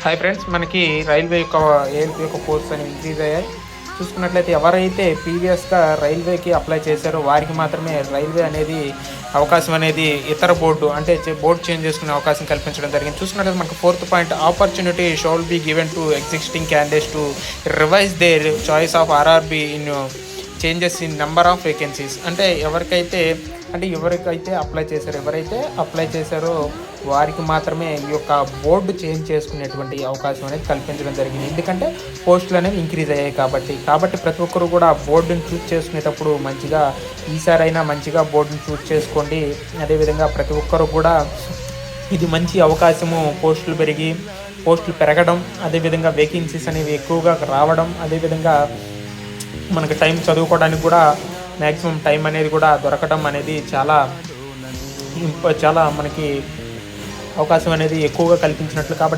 Hi friends, మనకి railway యొక్క ALP యొక్క పోస్ట్ అని ఇంక్రీజ్ అయ్యాయి. చూసుకున్నట్లయితే ఎవరైతే ప్రీవియస్గా రైల్వేకి అప్లై చేశారో వారికి మాత్రమే రైల్వే అనేది అవకాశం అనేది ఇతర బోర్డు అంటే బోర్డు చేంజ్ చేసుకునే అవకాశం కల్పించడం జరిగింది. చూసుకున్నట్లయితే మనకు 4th point, opportunity should be given to existing candidates to revise their choice of RRB in changes in number of vacancies. అంటే ఎవరైతే అప్లై చేశారో వారికి మాత్రమే ఈ యొక్క బోర్డు చేంజ్ చేసుకునేటువంటి అవకాశం అనేది కల్పించడం జరిగింది. ఎందుకంటే పోస్టులు అనేవి ఇంక్రీజ్ అయ్యాయి కాబట్టి ప్రతి ఒక్కరు కూడా బోర్డుని చూస్ చేసుకునేటప్పుడు ఈసారైనా మంచిగా బోర్డుని చూస్ చేసుకోండి. అదేవిధంగా ప్రతి ఒక్కరు కూడా ఇది మంచి అవకాశము, పోస్టులు పెరగడం, అదేవిధంగా వేకెన్సీస్ అనేవి ఎక్కువగా రావడం, అదేవిధంగా మనకి టైం చదువుకోవడానికి కూడా మ్యాక్సిమం టైం అనేది కూడా దొరకడం అనేది చాలా మనకి అవకాశం అనేది ఎక్కువగా కల్పించినట్లు. కాబట్టి